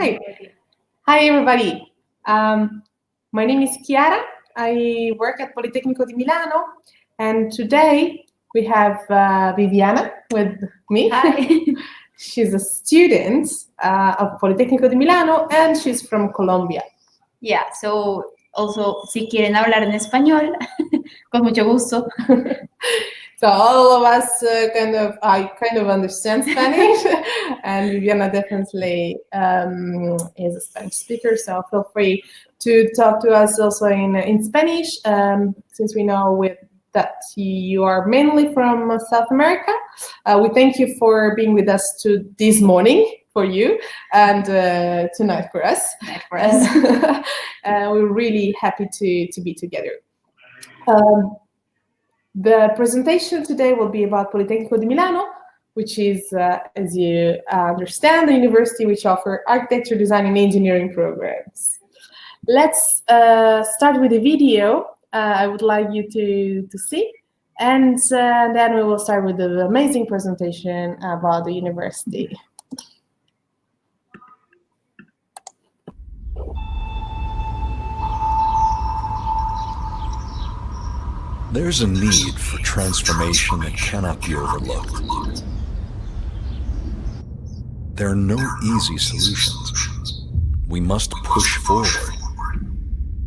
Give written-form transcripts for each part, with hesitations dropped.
Hi. Hi, everybody. My name is Chiara. I work at Politecnico di Milano, and today we have Viviana with me. Hi. She's a student of Politecnico di Milano, and she's from Colombia. Yeah, so also, si quieren hablar en español, con mucho gusto. So all of us I kind of understand Spanish, and Viviana definitely is a Spanish speaker. So feel free to talk to us also in Spanish, since we know that you are mainly from South America. We thank you for being with us this morning for you and tonight for us. We're really happy to be together. The presentation today will be about Politecnico di Milano, which is, as you understand, the university which offers architecture, design, and engineering programs. Let's start with a video I would like you to see, and then we will start with the amazing presentation about the university. There's a need for transformation that cannot be overlooked. There are no easy solutions. We must push forward.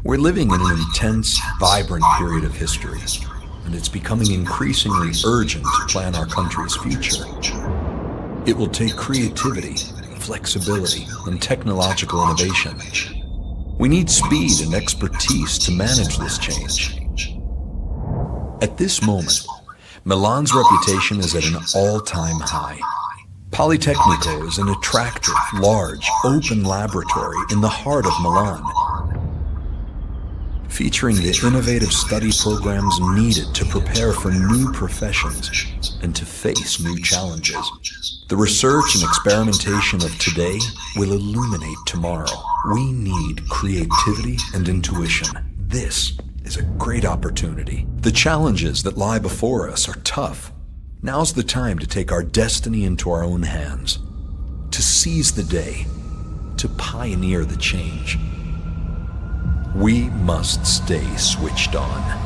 We're living in an intense, vibrant period of history, and it's becoming increasingly urgent to plan our country's future. It will take creativity, flexibility, and technological innovation. We need speed and expertise to manage this change. At this moment, Milan's reputation is at an all-time high. Politecnico is an attractive, large, open laboratory in the heart of Milan, featuring the innovative study programs needed to prepare for new professions and to face new challenges. The research and experimentation of today will illuminate tomorrow. We need creativity and intuition. This is a great opportunity. The challenges that lie before us are tough. Now's the time to take our destiny into our own hands, to seize the day, to pioneer the change. We must stay switched on.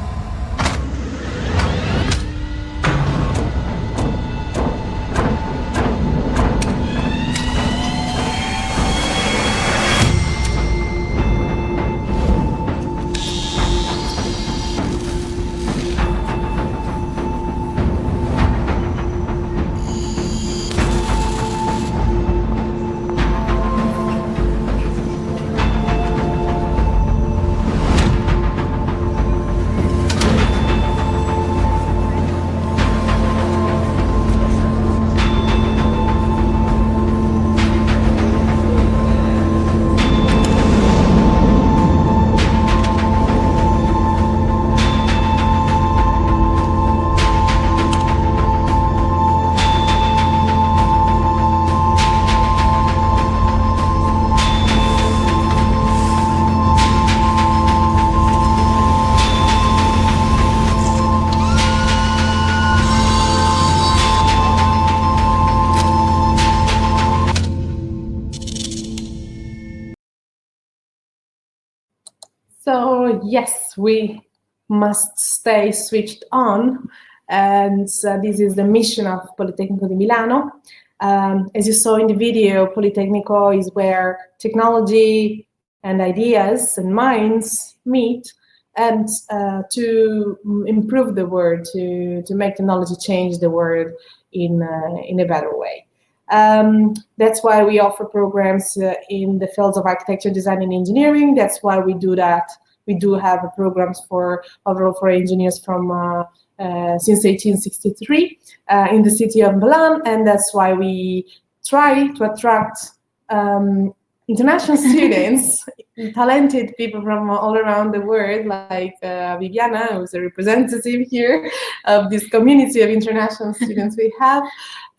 So yes, we must stay switched on, and this is the mission of Politecnico di Milano. As you saw in the video, Politecnico is where technology and ideas and minds meet, and to improve the world, to make technology change the world in a better way. That's why we offer programs in the fields of architecture, design, and engineering. That's why we do that. We do have programs overall for engineers from since 1863 in the city of Milan, and that's why we try to attract international students, talented people from all around the world, like Viviana, who's a representative here of this community of international students we have.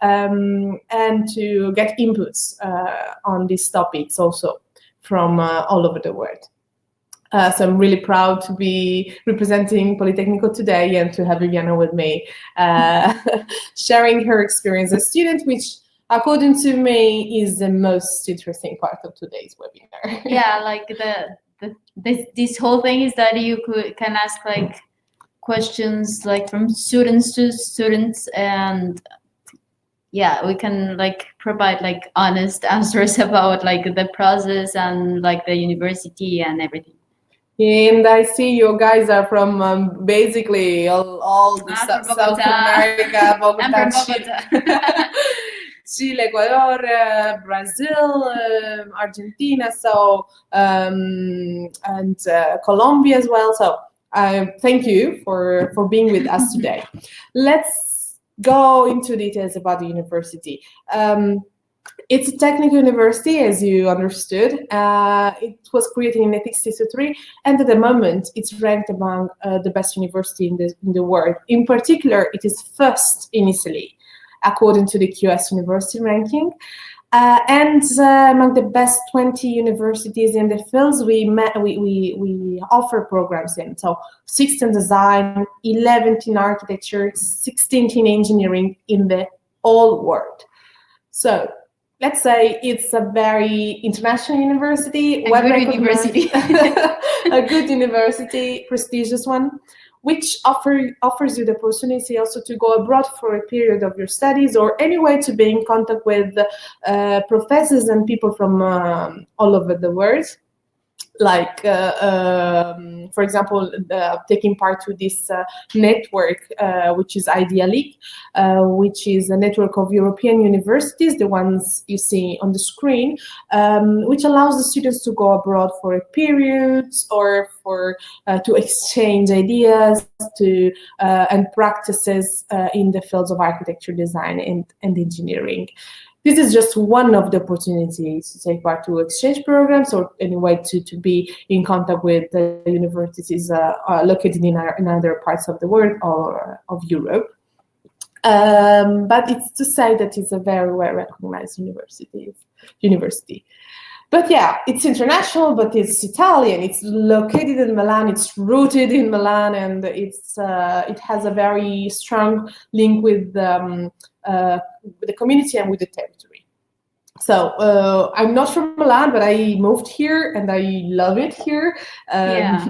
And to get inputs on these topics also from all over the world. So I'm really proud to be representing Politecnico today and to have Viviana with me, sharing her experience as a student, which according to me, is the most interesting part of today's webinar. Yeah, like this whole thing is that you can ask like questions like from students to students, and yeah, we can like provide like honest answers about like the process and like the university and everything. And I see you guys are from basically all the South America, Bogota, I'm from Bogota. Chile, Ecuador, Brazil, Argentina, so and Colombia as well. So thank you for being with us today. Let's go into details about the university. It's a technical university, as you understood. It was created in 1963, and at the moment, it's ranked among the best university in the world. In particular, it is first in Italy, according to the QS University ranking. And among the best 20 universities in the fields we offer programs in. So 6 in design, 11 in architecture, 16 in engineering in the whole world. So let's say it's a very international university, a good university, a good university, prestigious one, which offers you the opportunity also to go abroad for a period of your studies, or anyway to be in contact with professors and people from all over the world. Like, for example, taking part to this network, which is Idea League, which is a network of European universities, the ones you see on the screen, which allows the students to go abroad for a period or for to exchange ideas and practices in the fields of architecture, design, and engineering. This is just one of the opportunities to take part to exchange programs, or anyway to be in contact with the universities located in other parts of the world or of Europe. But it's to say that it's a very well recognized university. But yeah, it's international, but it's Italian. It's located in Milan. It's rooted in Milan, and it has a very strong link with the community and with the territory. So I'm not from Milan, but I moved here and I love it here. Yeah.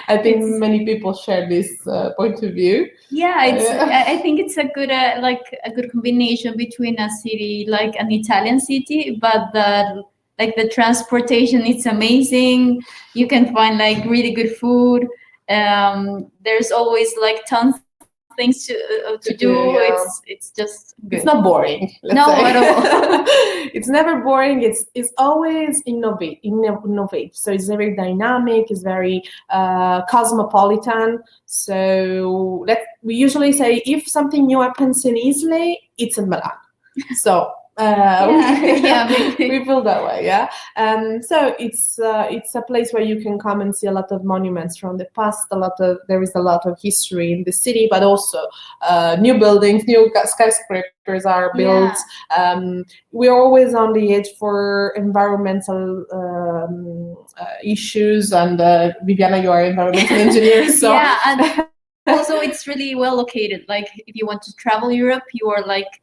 I think many people share this point of view. Yeah, I think it's a good a good combination between a city like an Italian city, but the transportation, it's amazing. You can find like really good food. There's always like tons of things to do. Yeah. It's just good. It's not boring. No, at all. It's never boring. It's always innovate. So it's very dynamic. It's very cosmopolitan. So we usually say if something new happens in Italy, it's in Milan. So. We feel that way, yeah. So it's a place where you can come and see a lot of monuments from the past. There is a lot of history in the city, but also new buildings, new skyscrapers are built. Yeah. We're always on the edge for environmental issues, and Viviana, you are an environmental engineer, so yeah. And also, it's really well located. Like if you want to travel Europe, you are like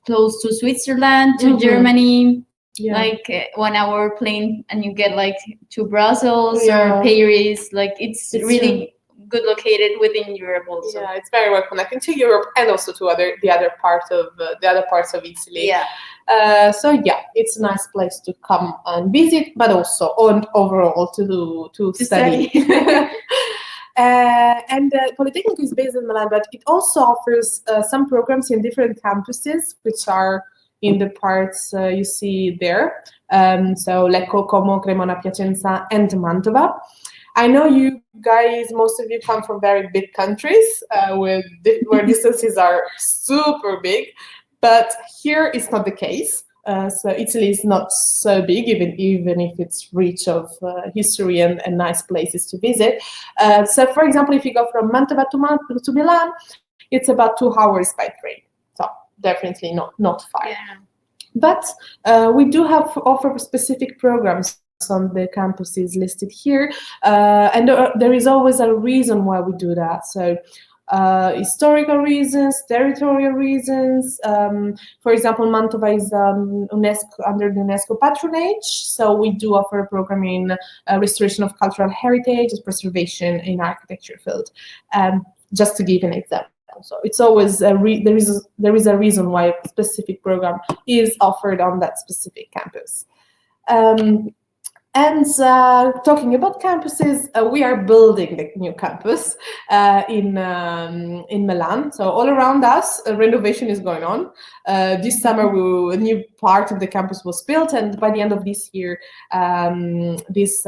close to Switzerland, to Germany, like 1 hour plane, and you get like to Brussels or Paris. Like it's really good located within Europe also. Yeah, it's very well connected to Europe and also to the other parts of Italy. Yeah. So yeah, it's a nice place to come and visit, but also overall to study. And Politecnico is based in Milan, but it also offers some programs in different campuses, which are in the parts you see there. So Lecco, Como, Cremona, Piacenza, and Mantova. I know you guys, most of you come from very big countries where distances are super big, but here it's not the case. So Italy is not so big, even if it's rich of history and nice places to visit. So, for example, if you go from Mantova to Milan, it's about 2 hours by train. So definitely not far. Yeah. But we do offer specific programs on the campuses listed here, and there is always a reason why we do that. So historical reasons, territorial reasons. For example, Mantova is under the UNESCO patronage, so we do offer a program in restoration of cultural heritage and preservation in architecture field. Just to give an example. So it's always there is a reason why a specific program is offered on that specific campus. And talking about campuses, we are building the new campus in Milan. So all around us, renovation is going on. This summer, a new part of the campus was built, and by the end of this year, this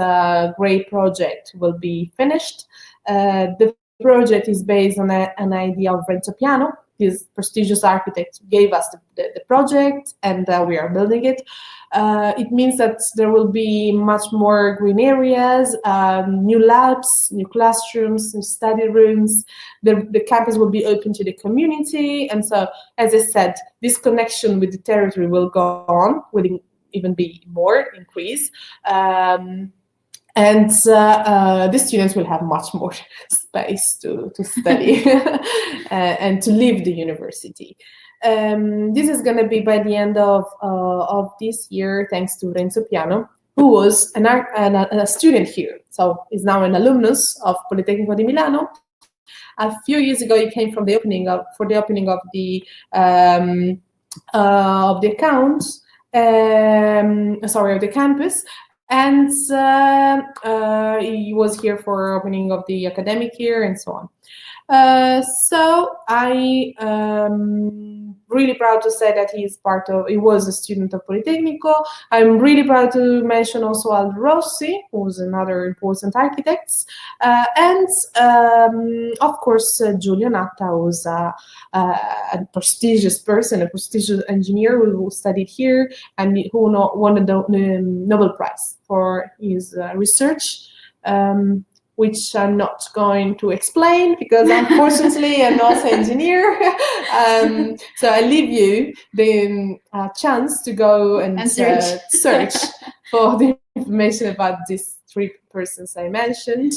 great project will be finished. The project is based on an idea of Renzo Piano. This prestigious architect gave us the project, and we are building it. It means that there will be much more green areas, new labs, new classrooms, new study rooms. The campus will be open to the community. And so, as I said, this connection with the territory will go on, will even be more increase. And the students will have much more space to study and to leave the university. This is going to be by the end of this year, thanks to Renzo Piano, who was a student here. So he's now an alumnus of Politecnico di Milano. A few years ago, he came from the opening of the campus. And he was here for opening of the academic year and so on. So I really proud to say that he was a student of Politecnico. I'm really proud to mention also Aldo Rossi, who's another important architect, and of course Giulio Natta, who's a prestigious person, a prestigious engineer who studied here and who won the Nobel Prize for his research. Which I'm not going to explain because unfortunately I'm not an engineer. So I leave you the chance to go and search for the information about these three persons I mentioned.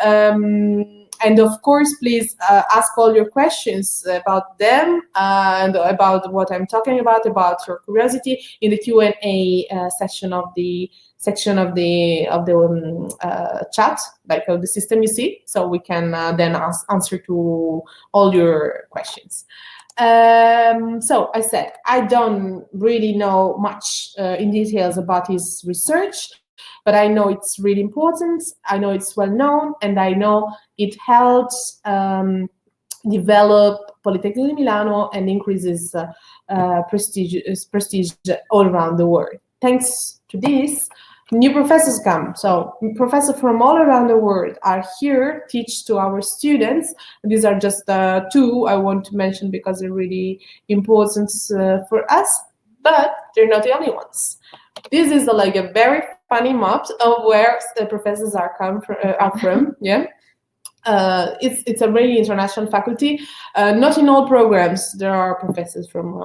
And of course, please ask all your questions about them and about what I'm talking about your curiosity in the Q&A section of the chat, like of the system you see, so we can then answer to all your questions. So I said I don't really know much in details about his research, but I know it's really important. I know it's well known, and I know it helps develop Politecnico di Milano and increases prestige all around the world. Thanks to this, new professors come. So professors from all around the world are here, teach to our students. These are just two I want to mention because they're really important for us, but they're not the only ones. This is like a very funny map of where the professors are from. Yeah. It's a really international faculty. Not in all programs there are professors from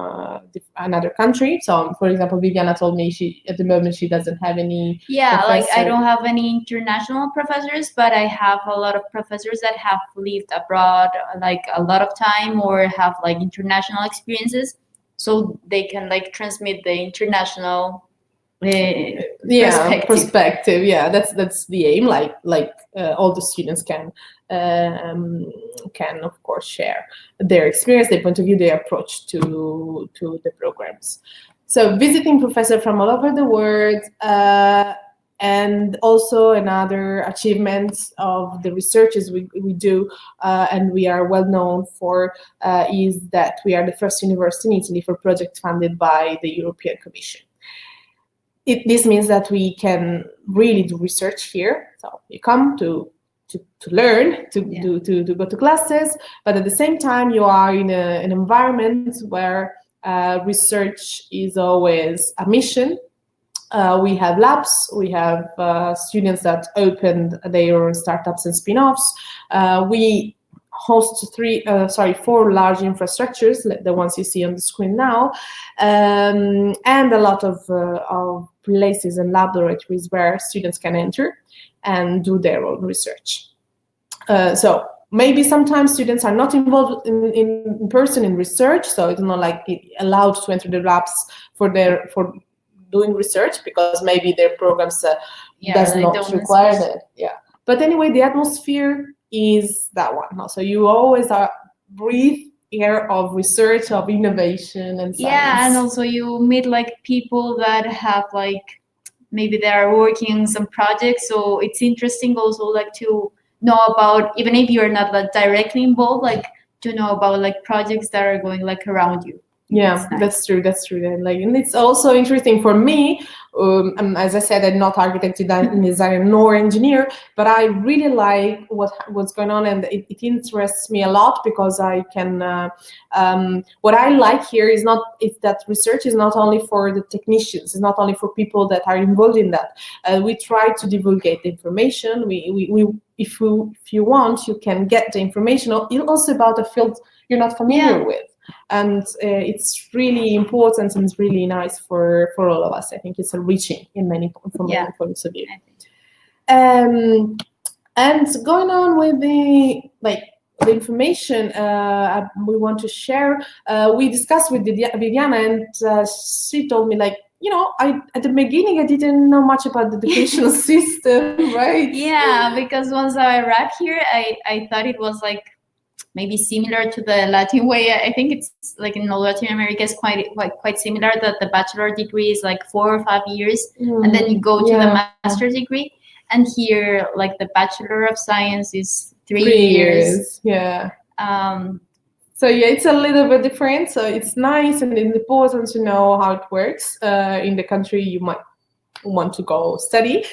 another country. So, for example, Viviana told me at the moment she doesn't have any. Yeah, professor. like I don't have any international professors, but I have a lot of professors that have lived abroad like a lot of time or have like international experiences, so they can like transmit the international perspective. Yeah, that's the aim. Like all the students can of course share their experience, their point of view, their approach to the programs. So visiting professors from all over the world, and also another achievement of the researches we do, and we are well known for, is that we are the first university in Italy for project funded by the European Commission. This means that we can really do research here. So you come to learn, to go to classes, but at the same time you are in an environment where research is always a mission. We have labs, we have students that opened their own startups and spin-offs. We host 4 large infrastructures, like the ones you see on the screen now, and a lot of places and laboratories where students can enter and do their own research. So maybe sometimes students are not involved in person in research, so it's not like allowed to enter the labs for doing research, because maybe their programs does not require that. Yeah. But anyway, the atmosphere is that one. So you always breathe air of research, of innovation and science. Yeah, and also you meet like people that have like, maybe they are working on some projects, so it's interesting also like to know about, even if you're not like directly involved, like to know about like projects that are going like around you. Yeah, that's true. And it's also interesting for me. As I said, I'm not architect, designer, nor engineer, but I really like what's going on, and it interests me a lot, because I can. What I like here is that research is not only for the technicians, it's not only for people that are involved in that. We try to divulgate the information. If you want, you can get the information also about a field you're not familiar with. And it's really important, and it's really nice for all of us. I think it's enriching in many points of view. And going on with the information we want to share, we discussed with Viviana, and she told me, like, at the beginning I didn't know much about the educational system, right? Yeah, because once I arrived here, I thought it was like maybe similar to the Latin way. I think it's like in Latin America is quite similar, that the bachelor degree is like 4 or 5 years, and then you go to the master's degree. And here, like the Bachelor of Science is 3 years. Yeah. So yeah, it's a little bit different. So it's nice and important to know how it works in the country you might want to go study.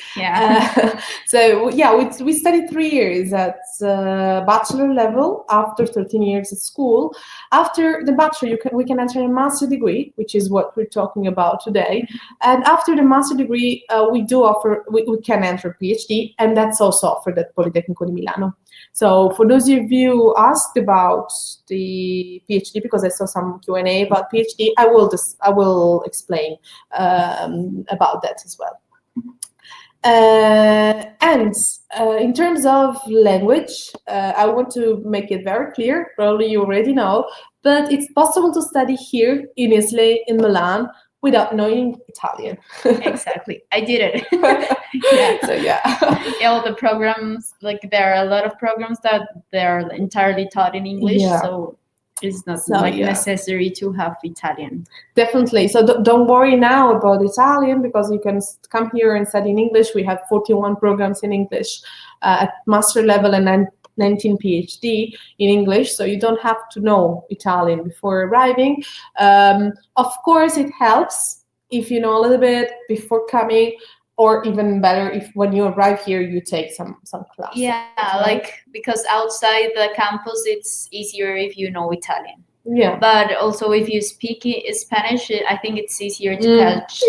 So yeah, we studied 3 years at bachelor level after 13 years at school. After the bachelor, we can enter a master degree, which is what we're talking about today. And after the master degree, we can enter PhD, and that's also offered at Politecnico di Milano. So for those of you who asked about the PhD, because I saw some Q&A about PhD, I will explain about that as well. And in terms of language, I want to make it very clear, probably you already know, but it's possible to study here in Italy, in Milan, without knowing Italian. Exactly, I did it. So yeah. All the programs, like there are a lot of programs that they're entirely taught in English, so it's not necessary to have Italian. Definitely. So don't worry now about Italian, because you can come here and study in English. We have 41 programs in English at master level, and 19 PhD in English, so you don't have to know Italian before arriving. Of course, it helps if you know a little bit before coming, or even better if when you arrive here you take some classes. Yeah, like because outside the campus it's easier if you know Italian. Yeah. But also if you speak Spanish, I think it's easier to catch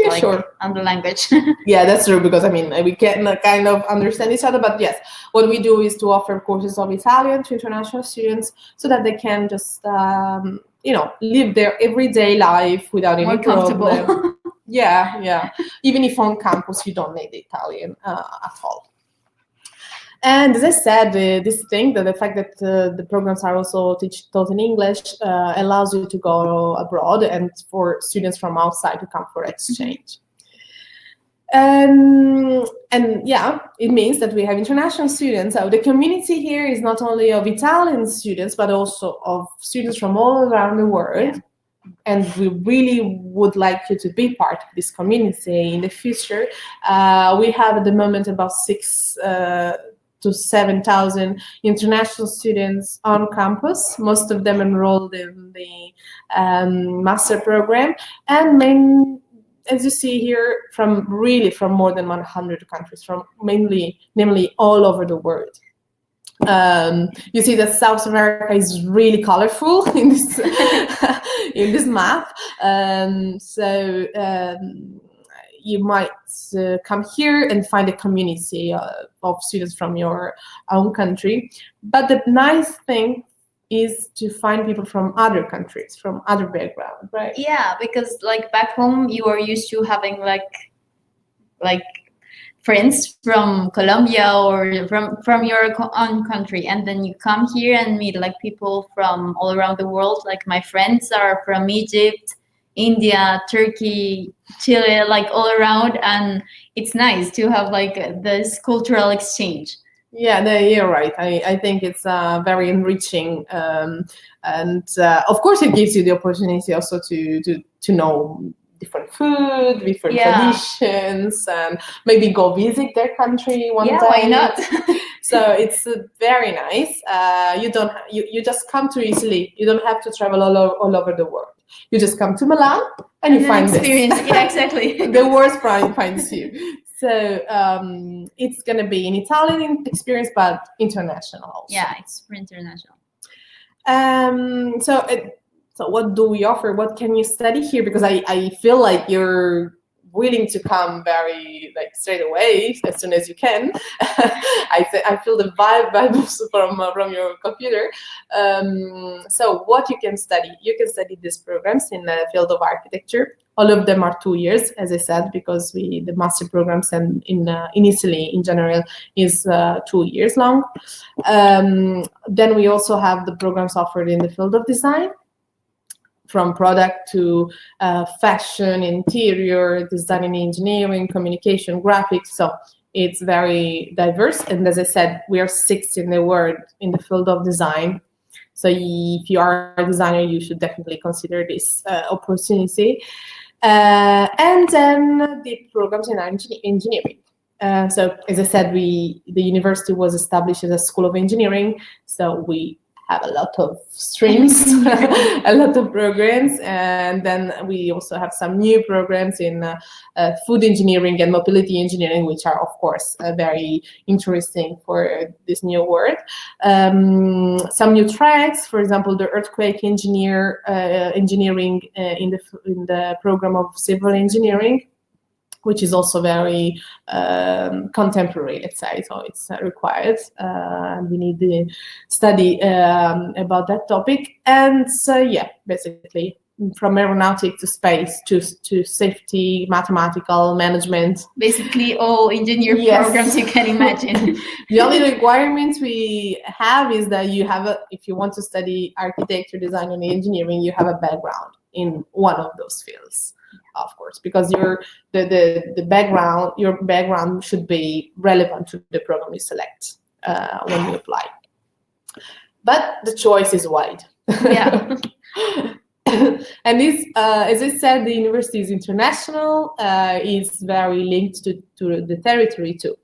on the language. Yeah, that's true, because I mean we can kind of understand each other. But yes, what we do is to offer courses of Italian to international students, so that they can just live their everyday life without any problem. Yeah. Even if on campus you don't need Italian at all. And as I said, the fact that the programs are also taught in English allows you to go abroad, and for students from outside to come for exchange. And yeah, it means that we have international students. So the community here is not only of Italian students, but also of students from all around the world. And we really would like you to be part of this community in the future. We have at the moment about 6,000 to 7,000 international students on campus, most of them enrolled in the master program, and as you see here, from more than 100 countries, from namely all over the world. You see that South America is really colorful in this in this map. You might come here and find a community of students from your own country. But the nice thing is to find people from other countries, from other backgrounds, right? Yeah, because like back home, you are used to having like friends from Colombia or from your own country, and then you come here and meet like people from all around the world. Like my friends are from Egypt, India, Turkey, Chile, like all around, and it's nice to have like this cultural exchange. Yeah, no, you're right. I think it's very enriching, and of course it gives you the opportunity also to know different food, different traditions, and maybe go visit their country one day. Why not? So it's very nice. You just come to Italy. You don't have to travel all over the world. You just come to Milan and you find experience. this. Yeah, exactly. The worst finds you. So it's going to be an Italian experience, but international also. Yeah, it's for international. So what do we offer? What can you study here? Because I feel like you're willing to come very like straight away as soon as you can. I feel the vibes from your computer. So what you can study? You can study these programs in the field of architecture. All of them are 2 years, as I said, because the master programs and in Italy in general is 2 years long. Then we also have the programs offered in the field of design, from product to fashion, interior, design and engineering, communication, graphics. So it's very diverse. And as I said, we are 6 in the world in the field of design. So if you are a designer, you should definitely consider this opportunity. And then the programs in engineering. So as I said, the university was established as a school of engineering. So we have a lot of streams, a lot of programs, and then we also have some new programs in food engineering and mobility engineering, which are of course very interesting for this new world. Some new tracks, for example, the earthquake engineering in the program of civil engineering, which is also very contemporary, let's say, so it's required. We need to study about that topic. And so, yeah, basically, from aeronautic to space to safety, mathematical, management. Basically, all engineer programs you can imagine. The only requirements we have is that you have if you want to study architecture, design, and engineering, you have a background in one of those fields. Of course, because your background should be relevant to the program you select when you apply. But the choice is wide. Yeah. And this, as I said, the university is international. Is very linked to the territory too.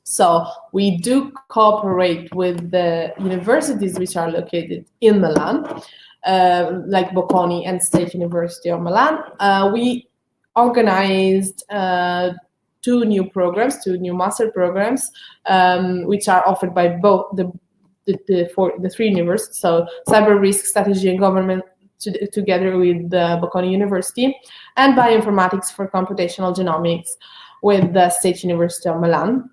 So we do cooperate with the universities which are located in Milan. Like Bocconi and State University of Milan. We organized 2 new programs, 2 new master programs, which are offered by both the 3 universities. So cyber risk strategy and government together with the Bocconi University, and bioinformatics for computational genomics with the State University of Milan.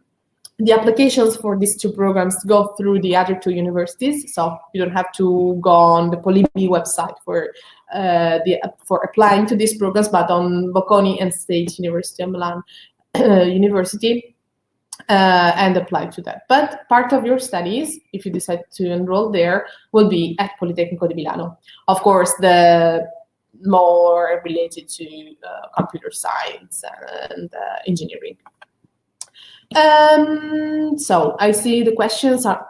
The applications for these 2 programs go through the other 2 universities, so you don't have to go on the Politecnico website for applying to these programs, but on Bocconi and State University of Milan University, and apply to that. But part of your studies, if you decide to enroll there, will be at Politecnico di Milano. Of course, the more related to computer science and engineering. So I see the questions are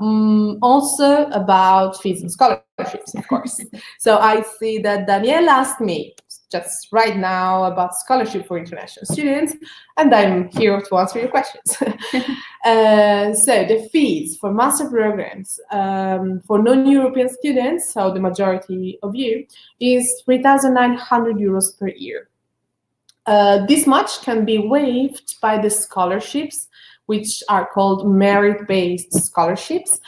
also about fees and scholarships, of course. So I see that Danielle asked me just right now about scholarship for international students, and I'm here to answer your questions. So the fees for master programs for non-European students, so the majority of you, is 3,900 euros per year. This much can be waived by the scholarships, which are called merit-based scholarships,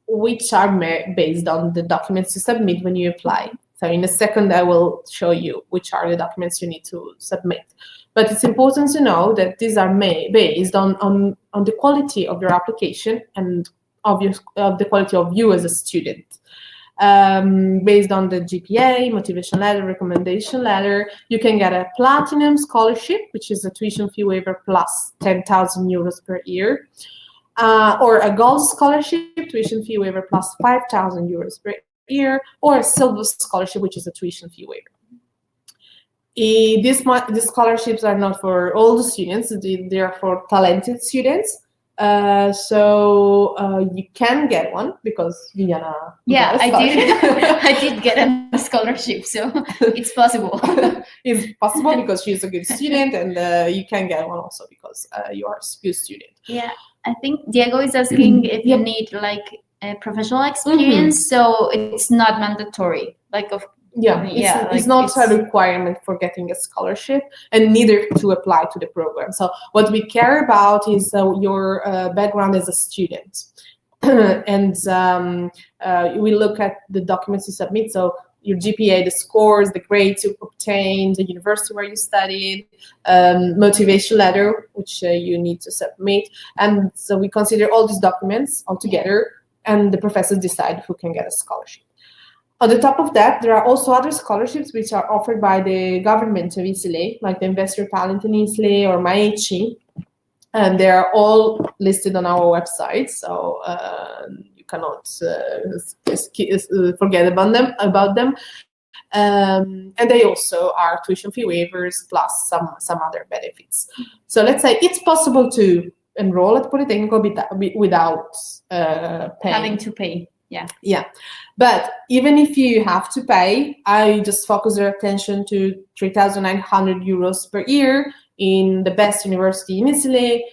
which are based on the documents you submit when you apply. So in a second, I will show you which are the documents you need to submit. But it's important to know that these are based on the quality of your application and of the quality of you as a student. Based on the GPA, motivation letter, recommendation letter, you can get a platinum scholarship, which is a tuition fee waiver plus 10,000 euros per year, or a gold scholarship, tuition fee waiver plus 5,000 euros per year, or a silver scholarship, which is a tuition fee waiver. These scholarships are not for all the students, they are for talented students. So you can get one because Viviana. Yeah, I did get a scholarship, so it's possible. It's possible because she's a good student, and you can get one also because you are a good student. Yeah, I think Diego is asking if you need like a professional experience, so it's not mandatory. Like It's not a requirement for getting a scholarship, and neither to apply to the program. So what we care about is your background as a student. And we look at the documents you submit, so your GPA, the scores, the grades you obtained, the university where you studied, motivation letter, which you need to submit. And so we consider all these documents all together, and the professors decide who can get a scholarship. On the top of that, there are also other scholarships which are offered by the government of Italy, like the Invest Your Talent in Italy or MyHE, and they are all listed on our website, so you cannot forget about them. And they also are tuition fee waivers plus some other benefits. So let's say it's possible to enroll at Politecnico without paying. Having to pay. Yeah, but even if you have to pay, I just focus your attention to 3,900 euros per year in the best university in Italy,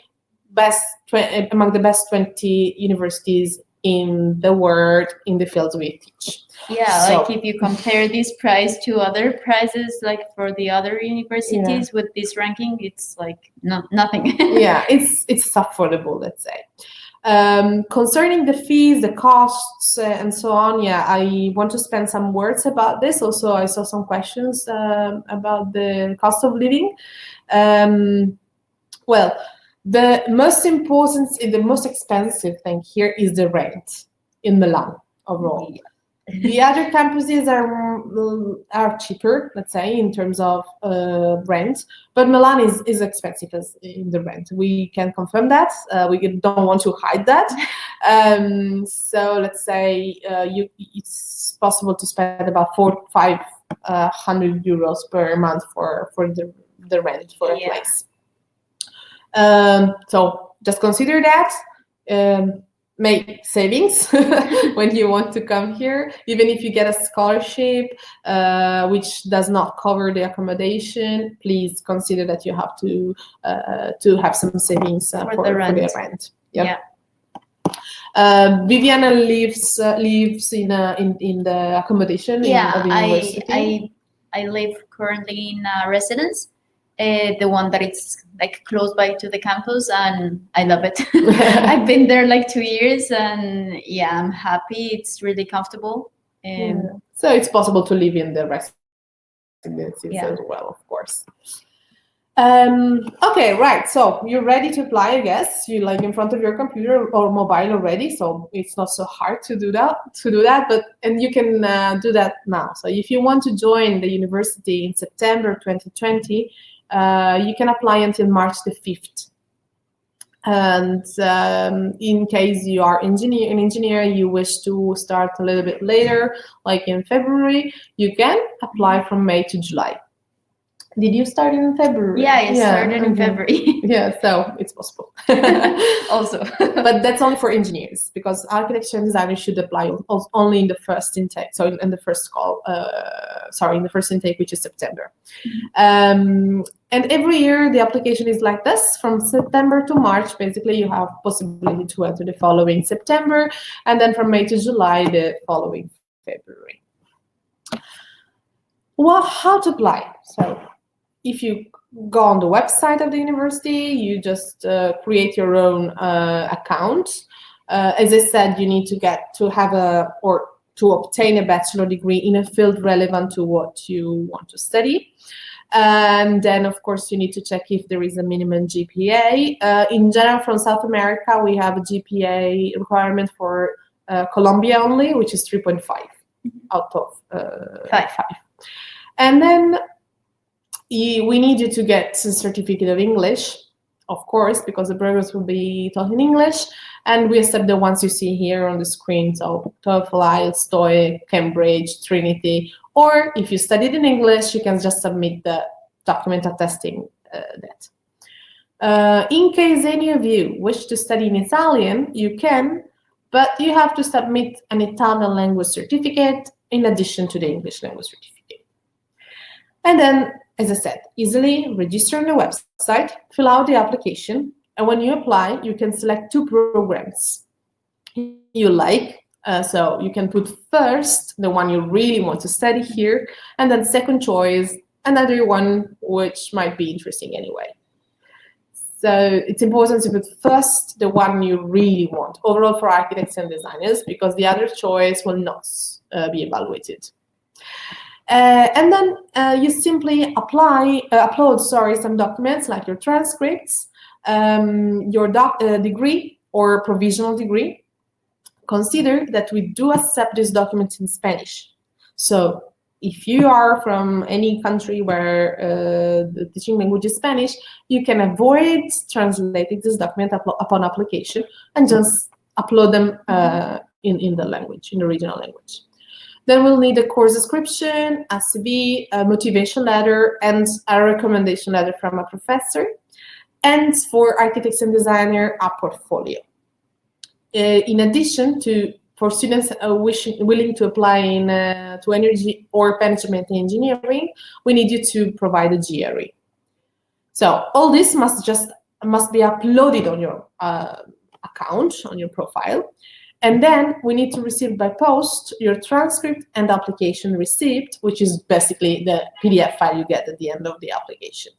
among the best 20 universities in the world in the fields we teach. Yeah, so, like if you compare this price to other prices, like for the other universities with this ranking, it's like nothing. Yeah, it's affordable, let's say. Concerning the fees, the costs, and so on, I want to spend some words about this. Also, I saw some questions about the cost of living. Well, the most important, the most expensive thing here is the rent in Milan overall. Yeah. The other campuses are cheaper, let's say, in terms of rent, but Milan is expensive in the rent. We can confirm that. We don't want to hide that. So let's say it's possible to spend about 400-500 euros per month for the rent for a place. So just consider that. Make savings when you want to come here. Even if you get a scholarship which does not cover the accommodation, please consider that you have to have some savings for the rent. Yeah. Viviana lives in the accommodation. Yeah, of the university. I live currently in a residence. The one that it's like close by to the campus, and I love it. I've been there like 2 years, and I'm happy. It's really comfortable. So it's possible to live in the residences as well, of course. Okay, right. So you're ready to apply, I guess. You're like in front of your computer or mobile already, so it's not so hard to do that. And you can do that now. So if you want to join the university in September 2020. You can apply until March the 5th. And in case you are an engineer, you wish to start a little bit later, like in February, you can apply from May to July. Did you start in February? Yeah, I started in February. Yeah, so it's possible. Also. But that's only for engineers, because architecture and design should apply only in the first intake. So in the first in the first intake, which is September. And every year the application is like this, from September to March. Basically, you have possibility to enter the following September, and then from May to July, the following February. Well, how to apply? So if you go on the website of the university, you just create your own account. As I said, you need to obtain a bachelor degree in a field relevant to what you want to study. And then, of course, you need to check if there is a minimum GPA. In general, from South America, we have a GPA requirement for Colombia only, which is 3.5. out of 5. 5. And then we need you to get a certificate of English, of course, because the programs will be taught in English, and we accept the ones you see here on the screen, so TOEFL, IELTS, TOEIC, Cambridge, Trinity, or if you studied in English, you can just submit the document attesting that. In case any of you wish to study in Italian, you can, but you have to submit an Italian language certificate in addition to the English language certificate. And then, as I said, easily register on the website, fill out the application, and when you apply, you can select 2 programs you like. So you can put first the one you really want to study here, and then second choice, another one which might be interesting anyway. So it's important to put first the one you really want, overall for architects and designers, because the other choice will not be evaluated. And then you simply upload some documents like your transcripts, your degree or provisional degree. Consider that we do accept these documents in Spanish. So if you are from any country where the teaching language is Spanish, you can avoid translating this document upon application and just upload them in the language, in the original language. Then we'll need a course description, a CV, a motivation letter, and a recommendation letter from a professor. And for architects and designers, a portfolio. In addition to, for students willing to apply to energy or management engineering, we need you to provide a GRE. So all this must be uploaded on your account, on your profile. And then we need to receive by post your transcript and application receipt, which is basically the PDF file you get at the end of the application.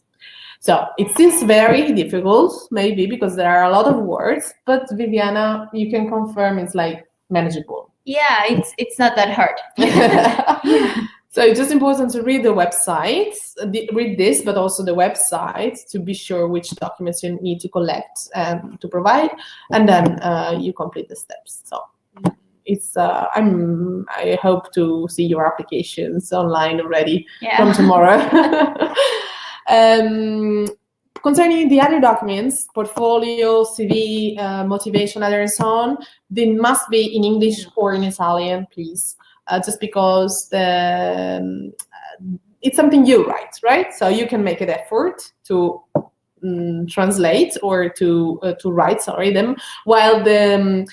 So it seems very difficult, maybe, because there are a lot of words, but Viviana, you can confirm it's like manageable. Yeah, it's not that hard. So it's just important to read the website, read this, but also the website to be sure which documents you need to collect and to provide, and then you complete the steps. So it's I hope to see your applications online already from tomorrow. Concerning the other documents, portfolio, CV, motivation letter, and so on, they must be in English or in Italian, please. Just because it's something you write, right? So you can make an effort to translate or to write, them. While the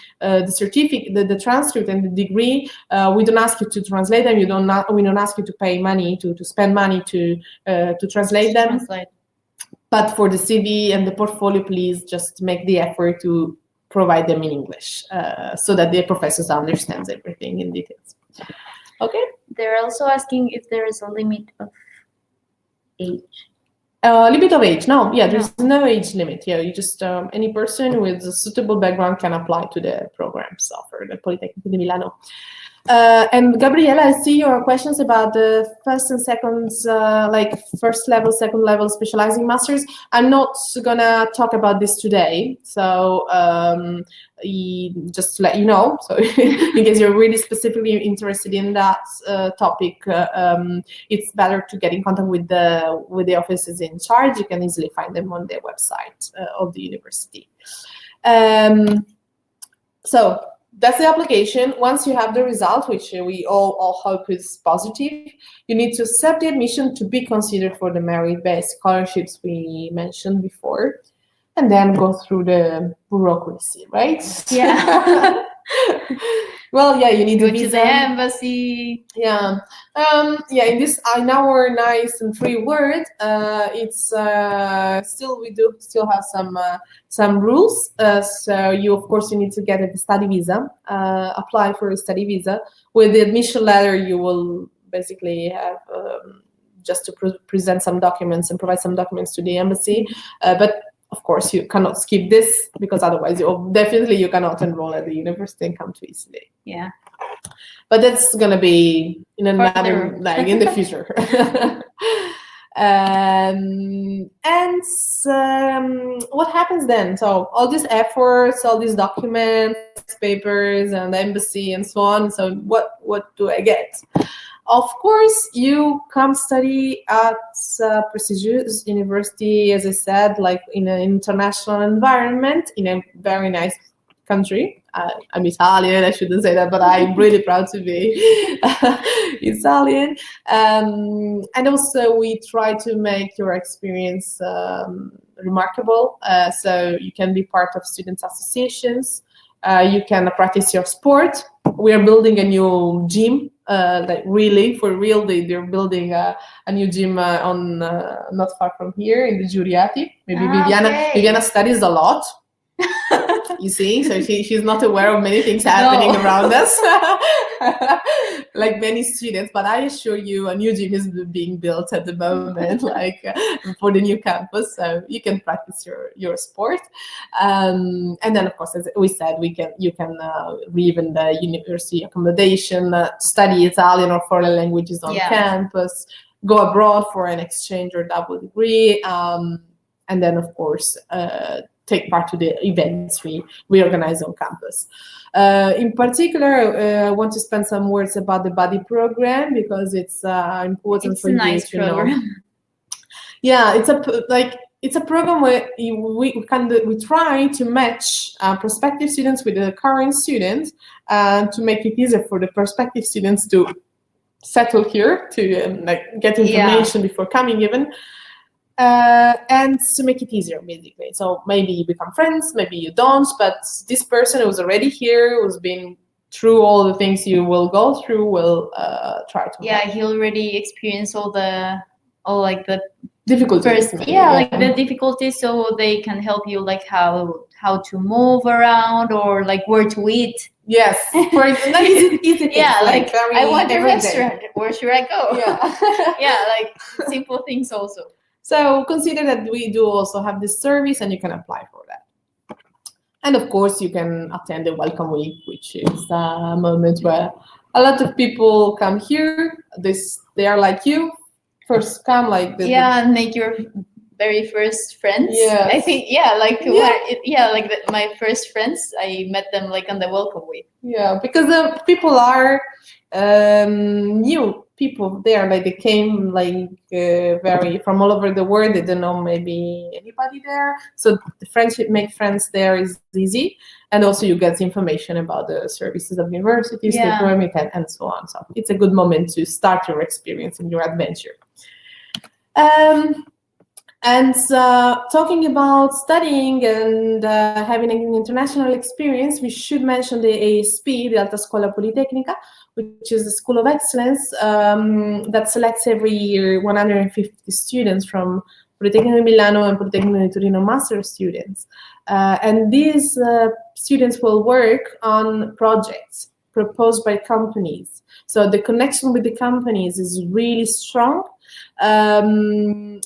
certificate, the transcript, and the degree, we don't ask you to translate them. We don't ask you to pay money to spend money to translate them. But for the CV and the portfolio, please just make the effort to provide them in English so that the professors understands everything in details. Okay. They're also asking if there is a limit of age. Limit of age? No. Yeah, there's no age limit. Yeah, you just any person with a suitable background can apply to the programs offered at Politecnico di Milano. And Gabriela, I see your questions about the first and second, like first level, second level specializing masters. I'm not gonna talk about this today, so just to let you know. So in case you're really specifically interested in that topic, it's better to get in contact with the offices in charge. You can easily find them on the website of the university. So that's the application. Once you have the result, which we all hope is positive, you need to accept the admission to be considered for the merit-based scholarships we mentioned before, and then go through the bureaucracy, right? Yeah. Well, yeah, you need to go to the embassy. Yeah. In this, in our nice and free word, it's we do still have some rules. So you, of course, you need to get a study visa, apply for a study visa. With the admission letter, you will basically have just to present some documents and provide some documents to the embassy. But of course, you cannot skip this because otherwise, you cannot enroll at the university and come to Italy. Yeah. But that's gonna be in another, like in the future. What happens then? So all these efforts, all these documents, papers and embassy and so on. So what do I get? Of course, you come study at prestigious university, as I said, like in an international environment, in a very nice country. I'm Italian, I shouldn't say that, but I'm really proud to be Italian. And also we try to make your experience remarkable. So you can be part of student associations. You can practice your sport. We are building a new gym, like really, for real, they're building a new gym on not far from here in the Giuriati. Maybe Viviana studies a lot. You see, so she's not aware of many things happening around us, like many students. But I assure you, a new gym is being built at the moment, like for the new campus, so you can practice your sport. And then, of course, as we said, you can live in the university accommodation, study Italian or foreign languages on campus, go abroad for an exchange or double degree, and then, of course, take part to the events we organize on campus. In particular, I want to spend some words about the buddy program because it's important for you to know. Yeah, it's a program where we try to match prospective students with the current students to make it easier for the prospective students to settle here, to get information before coming even. And to make it easier, basically. So maybe you become friends, maybe you don't, but this person who's already here, who's been through all the things you will go through, will try to help. He already experienced all the difficulties. The difficulties, so they can help you like how to move around or like where to eat. Yes, for easy things, like I want a restaurant. Where should I go? Like simple things also. So consider that we do also have this service and you can apply for that. And of course, you can attend the Welcome Week, which is a moment where a lot of people come here. They are like you, first come like and make your very first friends. Yes. I think my first friends, I met them like on the Welcome Week. Yeah, because the people are new people there, like they came like very from all over the world. They don't know maybe anybody there, so the friendship, make friends there is easy, and also you get information about the services of universities, the permit, and so on. So it's a good moment to start your experience and your adventure. And talking about studying and having an international experience, we should mention the ASP, the Alta Scuola Politecnica, which is a school of excellence that selects every year 150 students from Politecnico di Milano and Politecnico di Torino master students. And these students will work on projects proposed by companies. So the connection with the companies is really strong. The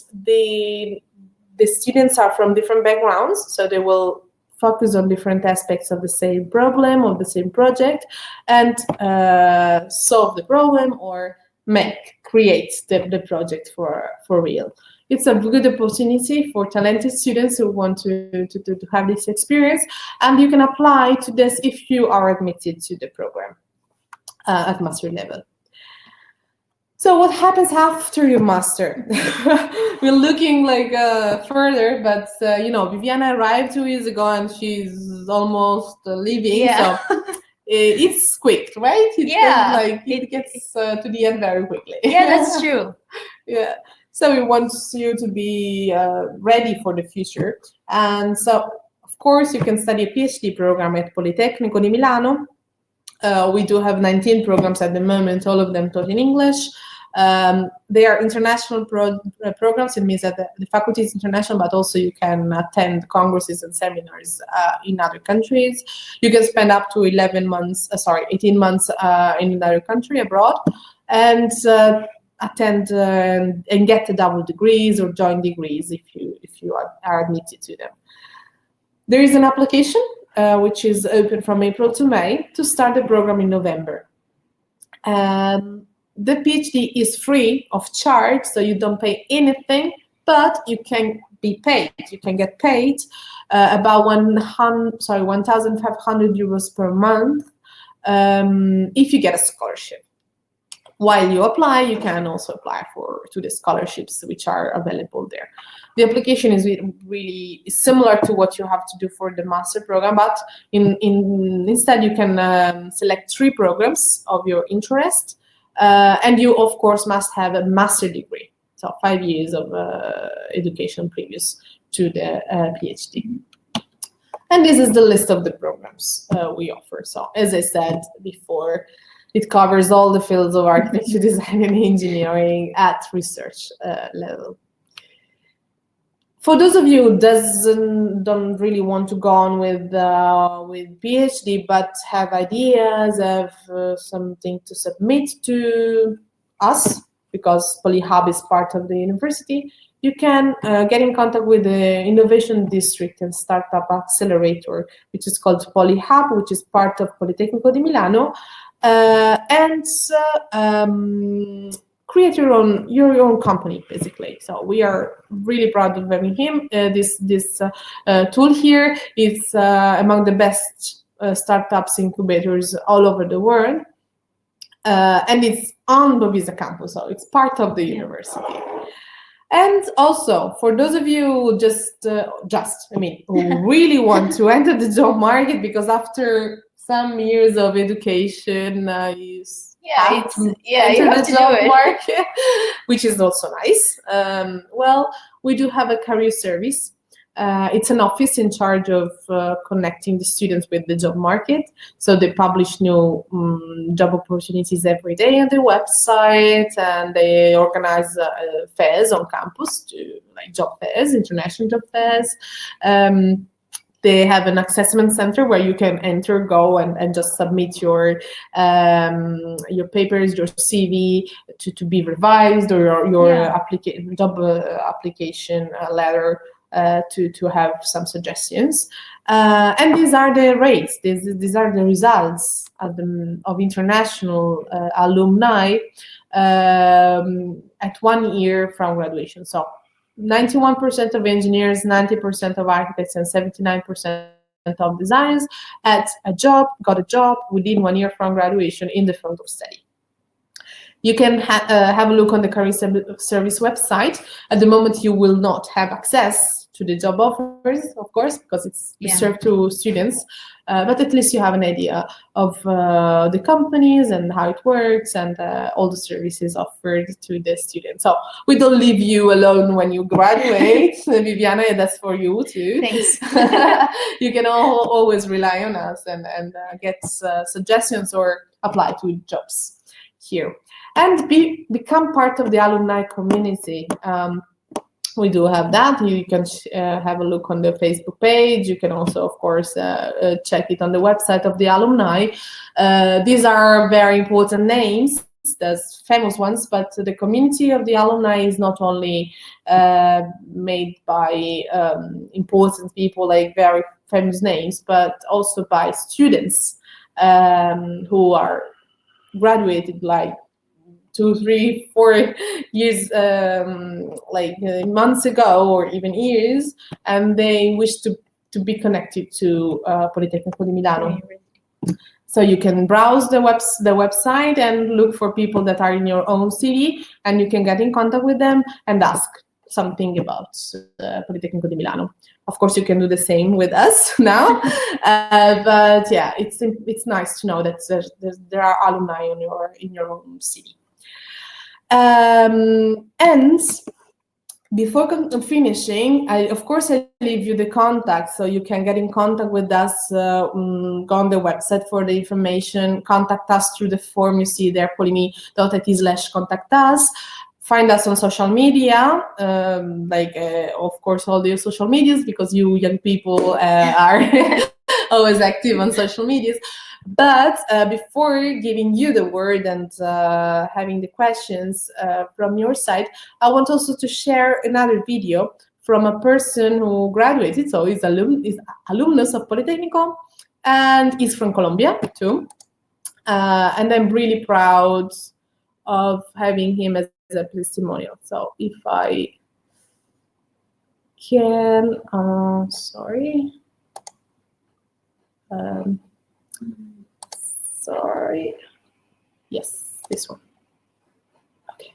students are from different backgrounds, so they will focus on different aspects of the same problem, of the same project, and solve the problem or create the project for real. It's a good opportunity for talented students who want to have this experience, and you can apply to this if you are admitted to the program at master level. So what happens after your master? We're looking like further, but Viviana arrived 2 years ago and she's almost leaving. So it's quick, right? It gets to the end very quickly. Yeah, that's true. Yeah. So we want you to be ready for the future. And so, of course, you can study a PhD program at Politecnico di Milano. We do have 19 programs at the moment, all of them taught in English. They are international programs. It means that the faculty is international, but also you can attend congresses and seminars in other countries. You can spend up to 18 months in another country abroad, and attend and get the double degrees or joint degrees if you are admitted to them. There is an application which is open from April to May to start the program in November. The PhD is free of charge, so you don't pay anything, but you can be paid. You can get paid about 1,500 euros per month if you get a scholarship. While you apply, you can also apply to the scholarships which are available there. The application is really similar to what you have to do for the master program, but instead you can select 3 programs of your interest, and you of course must have a master degree, so 5 years of education previous to the PhD. And this is the list of the programs we offer. So as I said before, it covers all the fields of architecture, design, and engineering at research level. For those of you who don't really want to go on with PhD, but have ideas, have something to submit to us, because PolyHub is part of the university, you can get in contact with the Innovation District and Startup Accelerator, which is called PolyHub, which is part of Politecnico di Milano. And create your own company, basically. So we are really proud of having him. This tool here is among the best startups incubators all over the world, and it's on Bovisa campus, so it's part of the university. And also, for those of you who who really want to enter the job market, because after some years of education, you have to enter the job market, which is also nice. Well, we do have a career service. It's an office in charge of connecting the students with the job market. So they publish new job opportunities every day on their website, and they organize fairs on campus, like job fairs, international job fairs. They have an assessment center where you can go and just submit your papers, your CV to be revised, or your job application letter to have some suggestions. And these are the rates. These are the results of international alumni at 1 year from graduation. So 91% of engineers, 90% of architects, and 79% of designers got a job within 1 year from graduation in the field of study. You can have a look on the career service website. At the moment, you will not have access to the job offers, of course, because it's served to students. But at least you have an idea of the companies and how it works, and all the services offered to the students. So we don't leave you alone when you graduate, Viviana, and that's for you too. Thanks. You can always rely on us and get suggestions or apply to jobs here. And become part of the alumni community. We do have that. You can have a look on the Facebook page. You can also, of course, check it on the website of the alumni. These are very important names. There's famous ones, but the community of the alumni is not only made by important people, like very famous names, but also by students who are graduated like 2, 3, 4 years, months ago, or even years, and they wish to be connected to Politecnico di Milano. So you can browse the website and look for people that are in your own city, and you can get in contact with them and ask something about Politecnico di Milano. Of course, you can do the same with us now, but yeah, it's nice to know that there are alumni in your own city. And before finishing, I leave you the contact, so you can get in contact with us, go on the website for the information, contact us through the form you see there, polyme.it/contact us. Find us on social media, of course, all the social medias, because you young people are always active on social medias. But before giving you the word and having the questions from your side, I want also to share another video from a person who graduated, so he's alumnus of Politecnico, and he's from Colombia too. And I'm really proud of having him as a testimonial. So if I can, sorry. Sorry. Yes, this one. Okay.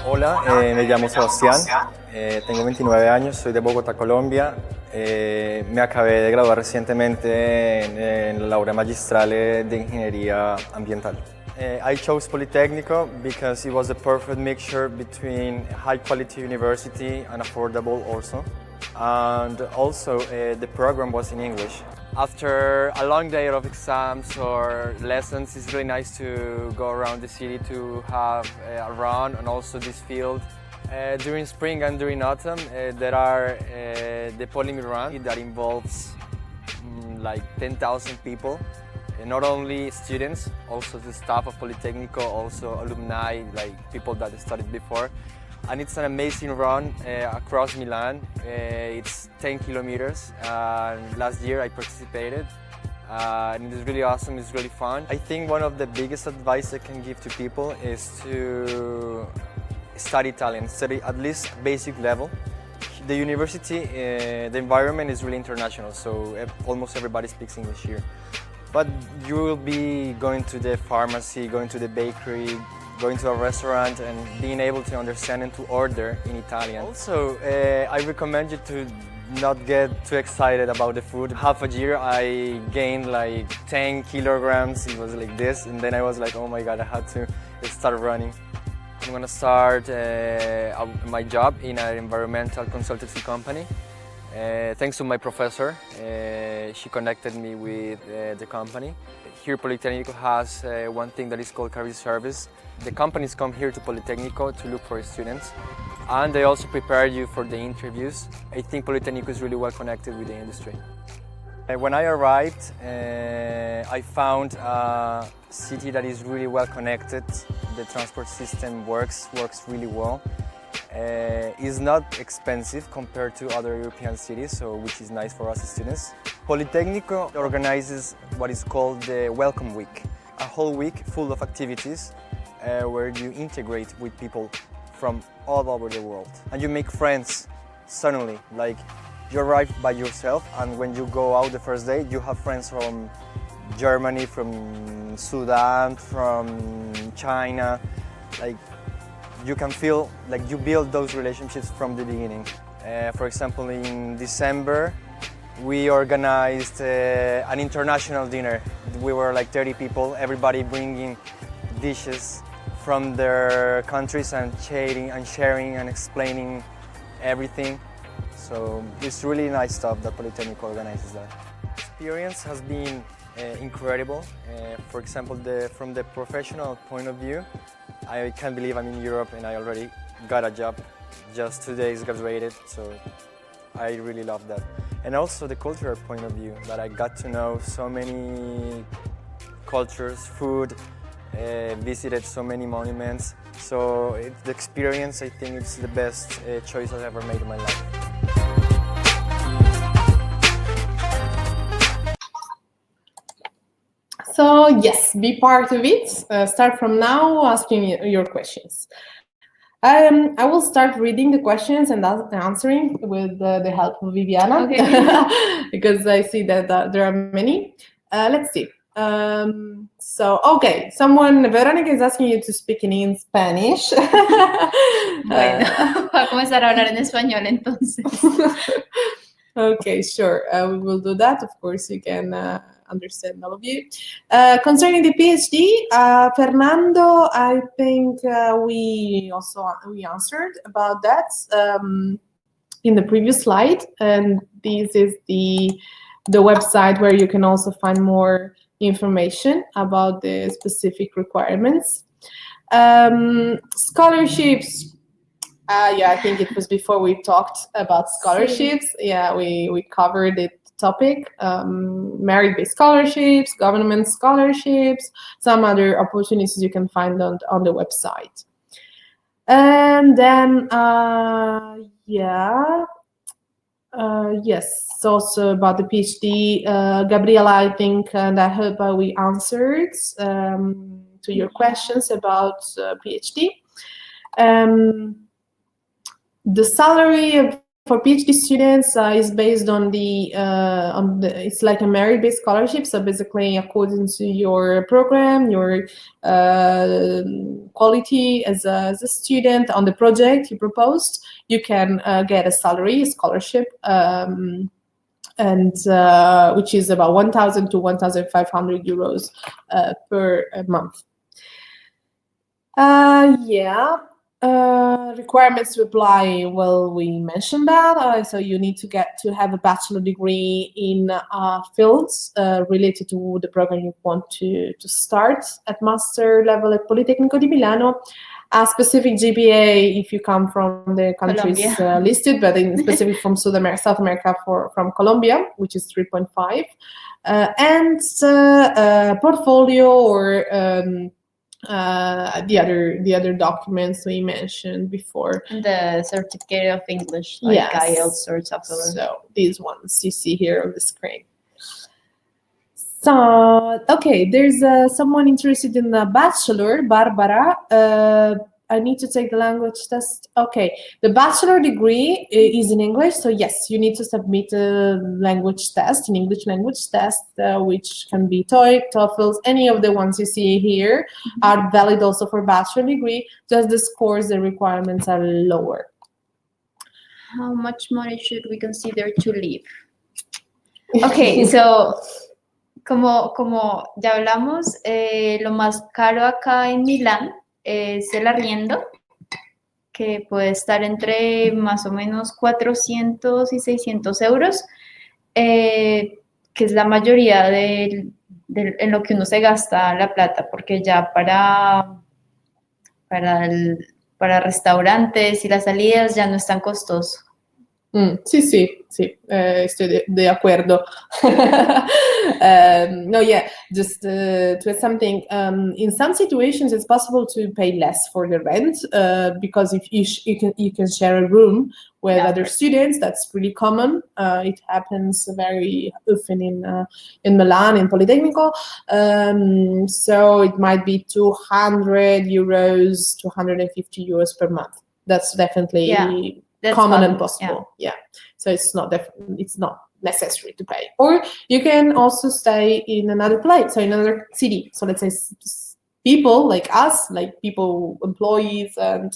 Hola, me llamo Sebastián, tengo 29 años, soy de Bogotá, Colombia. Me acabé de graduar recientemente en la laurea magistrale de Ingeniería Ambiental. I chose Politecnico because it was the perfect mixture between high quality university and affordable also. And also the program was in English. After a long day of exams or lessons, it's really nice to go around the city to have a run and also this field. During spring and during autumn, there are the Polimi Run that involves like 10,000 people. Not only students, also the staff of Politecnico, also alumni, like people that studied before. And it's an amazing run across Milan. It's 10 kilometers. Last year I participated. And it's really awesome, it's really fun. I think one of the biggest advice I can give to people is to study Italian, study at least basic level. The university, the environment is really international, so almost everybody speaks English here. But you will be going to the pharmacy, going to the bakery, going to a restaurant and being able to understand and to order in Italian. Also, I recommend you to not get too excited about the food. Half a year I gained like 10 kilograms, it was like this, and then I was like, oh my god, I had to start running. I'm gonna start my job in an environmental consultancy company. Thanks to my professor, she connected me with the company. Here Politecnico has one thing that is called career service. The companies come here to Politecnico to look for students, and they also prepare you for the interviews. I think Politecnico is really well connected with the industry. When I arrived, I found a city that is really well connected. The transport system works really well. It's not expensive compared to other European cities, so which is nice for us students. Politecnico organizes what is called the Welcome Week, a whole week full of activities where you integrate with people from all over the world. And you make friends suddenly, like you arrive by yourself and when you go out the first day, you have friends from Germany, from Sudan, from China. Like you can feel like you build those relationships from the beginning. For example, in December, we organized an international dinner. We were like 30 people, everybody bringing dishes from their countries and sharing and explaining everything. So it's really nice stuff that Politecnico organizes that. Experience has been incredible. For example, from the professional point of view, I can't believe I'm in Europe and I already got a job. Just 2 days graduated, so I really love that. And also the cultural point of view, that I got to know so many cultures, food, visited so many monuments. So the experience, I think it's the best choice I've ever made in my life. So yes, be part of it. Start from now asking your questions. I will start reading the questions and answering with the help of Viviana, okay. Because I see that there are many. Let's see. So, okay, Veronica is asking you to speak in Spanish. Bueno, va a comenzar a hablar en español entonces. Okay, sure. We will do that. Of course, you can understand all of you. Concerning the PhD, Fernando, I think we answered about that in the previous slide, and this is the website where you can also find more information about the specific requirements. Scholarships. Yeah, I think it was before we talked about scholarships. Yeah, we covered the topic, merit-based scholarships, government scholarships, some other opportunities you can find on the website. And then, yeah, Yes, also about the PhD, Gabriela, I think, and I hope we answered to your questions about PhD. The salary for PhD students is based on the it's like a merit-based scholarship. So basically, according to your program, your quality as a student on the project you proposed, you can get a salary, a scholarship, and which is about 1,000 to 1,500 euros per month. Yeah. Requirements to apply, well, we mentioned that. So you need to have a bachelor degree in fields related to the program you want to start at master level at Politecnico di Milano. A specific GPA if you come from the countries listed, but in specific from South America from Colombia, which is 3.5, and portfolio or the other documents we mentioned before. And the certificate of English, like IELTS or TOEFL. So these ones you see here on the screen. So, okay, there's someone interested in the bachelor, Barbara. I need to take the language test. Okay, the bachelor degree is in English, so yes, you need to submit a language test, an English language test, which can be TOEIC, TOEFL, any of the ones you see here are valid also for bachelor degree, just the scores, the requirements are lower. How much money should we consider to live? Okay, so como ya hablamos, lo más caro acá en Milán es el arriendo, que puede estar entre más o menos 400 y 600 euros, que es la mayoría en lo que uno se gasta la plata, porque ya para restaurantes y las salidas ya no es tan costoso. Sí, estoy de acuerdo. No, yeah, just to add something, in some situations it's possible to pay less for the rent because if you can share a room with other students. That's pretty common. It happens very often in Milan, in Politecnico. So it might be 200 euros, 250 euros per month. That's definitely common and possible. Yeah. So it's not necessary to pay. Or you can also stay in another place, so in another city. So let's say people like us, like people, employees and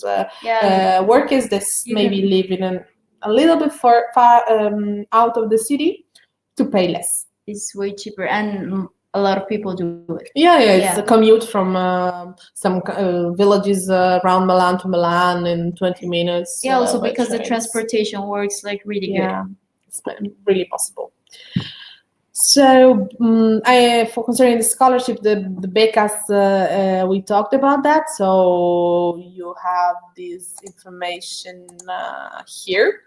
workers that maybe live in a little bit far out of the city to pay less. It's way cheaper, and a lot of people do it. It's a commute from some villages around Milan to Milan in 20 minutes. Yeah, also because the transportation works like really good. Yeah, it's really possible. So for concerning the scholarship, the becas, we talked about that. So you have this information here.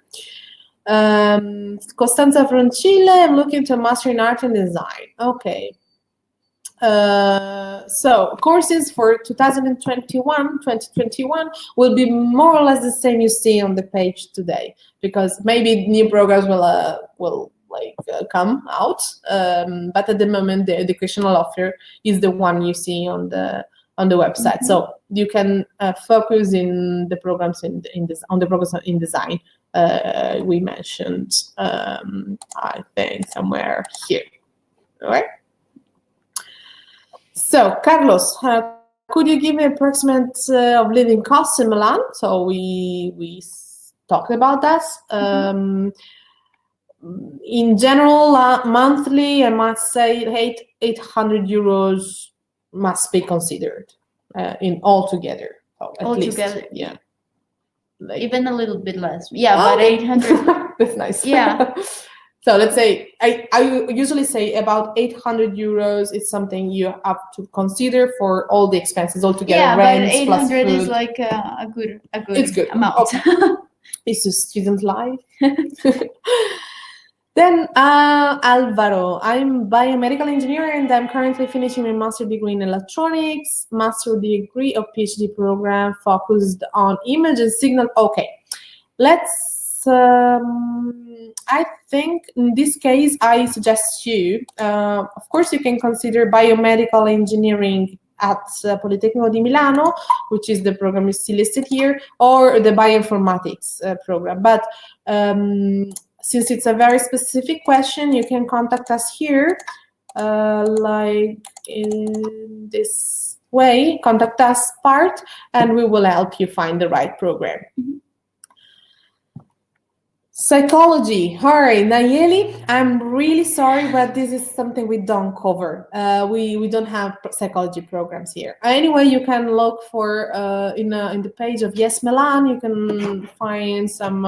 Costanza from Chile, I'm looking to master in art and design. Okay. So courses for 2021 will be more or less the same you see on the page today, because maybe new programs will come out, but at the moment the educational offer is the one you see on the website. Mm-hmm. So you can focus in the programs on the programs in design we mentioned, I think somewhere here. All right. So, Carlos, could you give me an approximate of living costs in Milan? So we talked about that. In general, monthly, I must say 800 euros must be considered in altogether. Altogether, yeah. Even a little bit less. Yeah, but 800. That's nice. Yeah. So let's say, I usually say about 800 euros is something you have to consider for all the expenses altogether. Yeah, rents, but 800 plus food. is like a good It's good. amount. Okay. It's a student life. Then Alvaro, I'm biomedical engineer and I'm currently finishing my master degree in electronics, master degree of PhD program focused on image and signal. Okay, let's I think in this case, I suggest you, of course, you can consider biomedical engineering at Politecnico di Milano, which is the program you see listed here, or the bioinformatics program. But since it's a very specific question, you can contact us here, like in this way, contact us part, and we will help you find the right program. Psychology. All right, Nayeli, I'm really sorry, but this is something we don't cover. We don't have psychology programs here. Anyway, you can look for in the page of Yes Milan. You can find some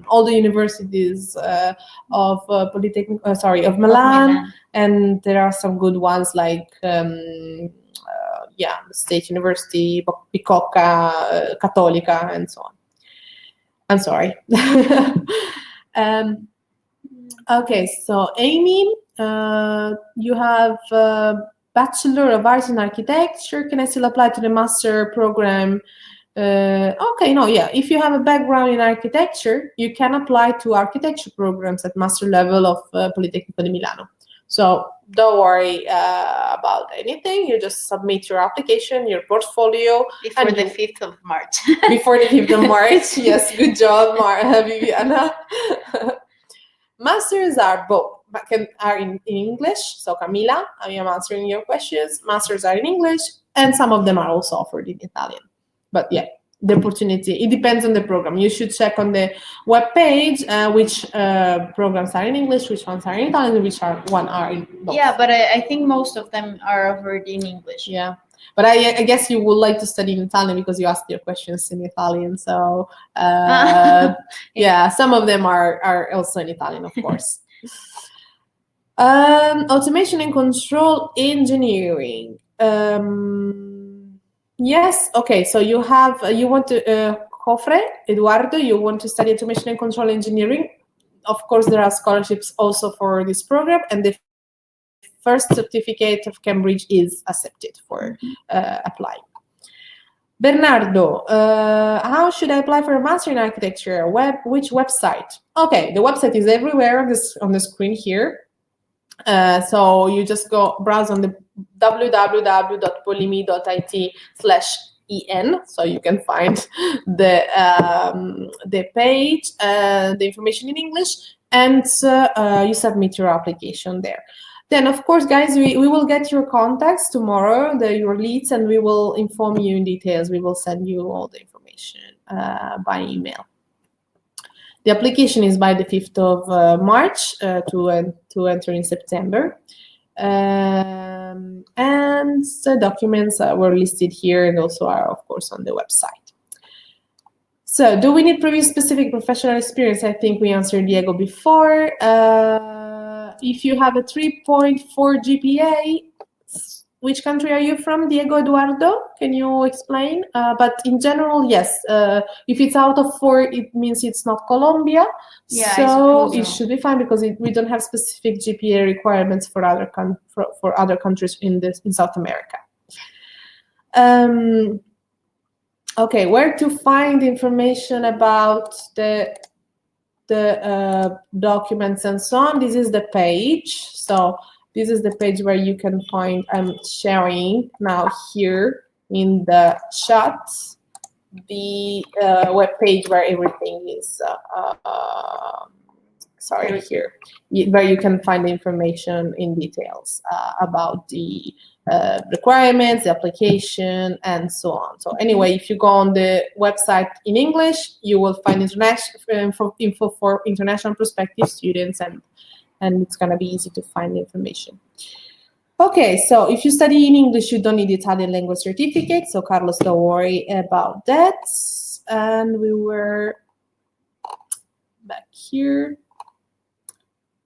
all the universities of of Milan, and there are some good ones like yeah, State University, Bicocca, Cattolica, and so on. I'm sorry. Okay, so Amy, you have a Bachelor of Arts in Architecture. Can I still apply to the master program? Okay, no, yeah. If you have a background in architecture, you can apply to architecture programs at master level of Politecnico di Milano. So don't worry about anything. You just submit your application, your portfolio. Before the 5th of March. Before the 5th of March. Yes, good job, Viviana. Masters are both, are in English. So Camila, I am answering your questions. Masters are in English, and some of them are also offered in Italian. But yeah, the opportunity, it depends on the program. You should check on the webpage which programs are in English, which ones are in Italian, and which one are in both. Yeah, but I think most of them are offered in English. Yeah, but I guess you would like to study in Italian because you asked your questions in Italian. So yeah, some of them are also in Italian, of course. Automation and control engineering. Yes, okay, so you want to, Jofre, Eduardo, you want to study automation and control engineering. Of course, there are scholarships also for this program, and the first certificate of Cambridge is accepted for applying. Bernardo, how should I apply for a master in architecture? Which website? Okay, the website is everywhere on the screen here. So you just go browse on the www.polimi.it/en, so you can find the page, the information in English, and you submit your application there. Then, of course, guys, we will get your contacts tomorrow, your leads, and we will inform you in details. We will send you all the information by email. The application is by the 5th of March to enter in September. And the documents were listed here and also are, of course, on the website. So, do we need previous specific professional experience? I think we answered Diego before. If you have a 3.4 GPA, which country are you from, Diego Eduardo? Can you explain? But in general, yes. If it's out of 4, it means it's not Colombia. Yeah, so it should be fine because we don't have specific GPA requirements for other countries in South America. Okay, where to find information about the documents and so on? This is the page. So this is the page where you can find, I'm sharing now here in the chat, the web page where everything is, here, where you can find the information in details about the requirements, the application, and so on. So anyway, if you go on the website in English, you will find info for international prospective students, and it's going to be easy to find the information. Okay, so if you study in English, you don't need Italian language certificate. So Carlos, don't worry about that. And we were back here.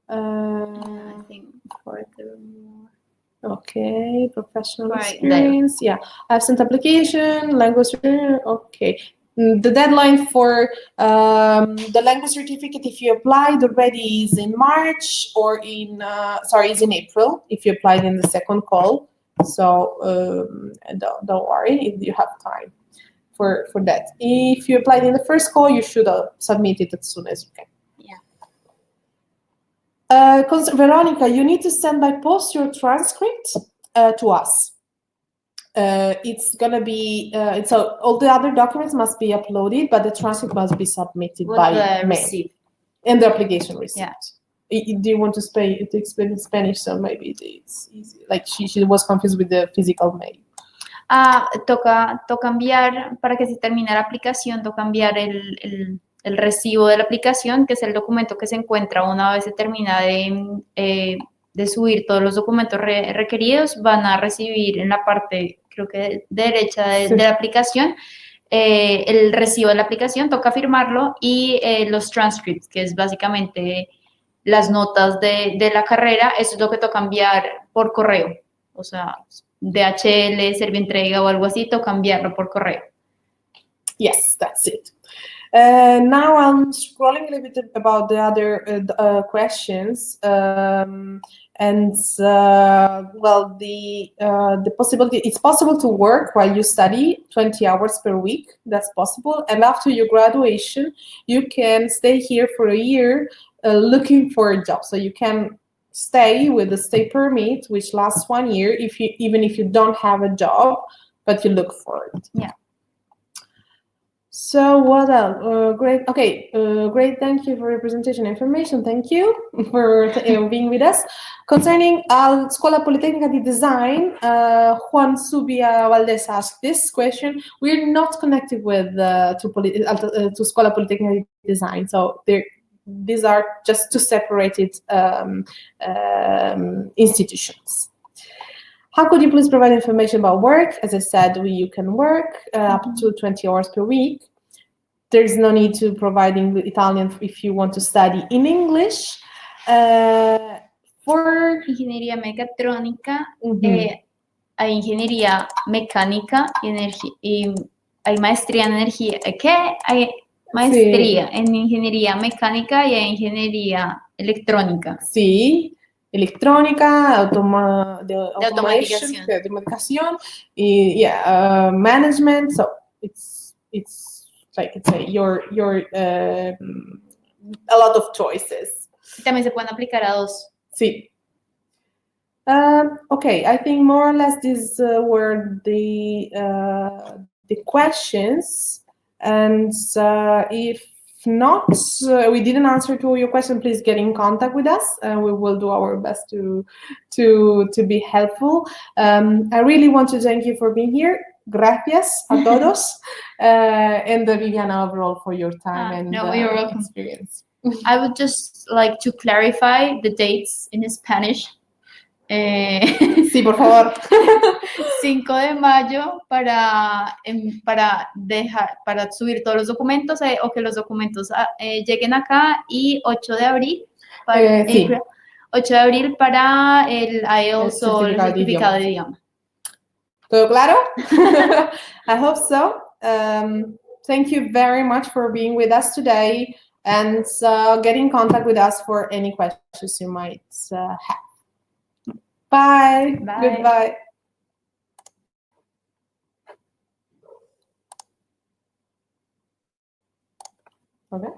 I think okay, professional experience. Yeah, absent application, language. Okay. The deadline for the language certificate, if you applied already, is in March or is in April, if you applied in the second call. So don't worry if you have time. for that. If you applied in the first call, you should submit it as soon as you can. Veronica, you need to send by post your transcript to us. It's gonna be so all the other documents must be uploaded, but the transcript must be submitted by mail receipt and the application receipt. Yeah. Do you want to explain in Spanish? So maybe it's easy. Like she was confused with the physical mail. Toca enviar, para que se termine la aplicación, toca enviar el recibo de la aplicación, que es el documento que se encuentra una vez se termina de subir todos los documentos requeridos. Van a recibir en la parte, creo que derecha de la aplicación, el recibo de la aplicación, toca firmarlo, y los transcripts, que es básicamente las notas de la carrera. Eso es lo que toca enviar por correo, o sea, DHL, Servientrega o algo así, toca enviarlo por correo. Yes, that's it. Now I'm scrolling a little bit about the other questions, well, the possibility, it's possible to work while you study 20 hours per week. That's possible, and after your graduation, you can stay here for a year looking for a job. So you can stay with the stay permit, which lasts 1 year, even if you don't have a job, but you look for it. Yeah. So what else? Great. Okay. Great. Thank you for your presentation information. Thank you for being with us. Concerning Scuola Politecnica di Design, Juan Subia Valdez asked this question. We're not connected with to Scuola Politecnica di Design, so these are just two separated institutions. How could you please provide information about work? As I said, you can work up to 20 hours per week. There's no need to provide Italian if you want to study in English. For ingeniería mecatrónica, hay ingeniería mecánica y hay maestría en energía. ¿Qué? Hay maestría en ingeniería mecánica y hay ingeniería electrónica. Sí. Electrónica, automatización, management. So it's like it's a lot of choices. También se pueden aplicar a dos. Sí. Okay, I think more or less these were the questions, and if not, we didn't answer to your question, please get in contact with us, and we will do our best to be helpful. I really want to thank you for being here. Gracias a todos, and Viviana overall for your time you're welcome. Experience. I would just like to clarify the dates in Spanish. Sí, por favor. 5 de mayo para subir todos los documentos o que los documentos lleguen acá, y 8 de abril para, 8 de abril para el IELTS o el certificado de idioma. ¿Todo claro? I hope so. Thank you very much for being with us today, and get in contact with us for any questions you might have. Bye. Goodbye. Okay.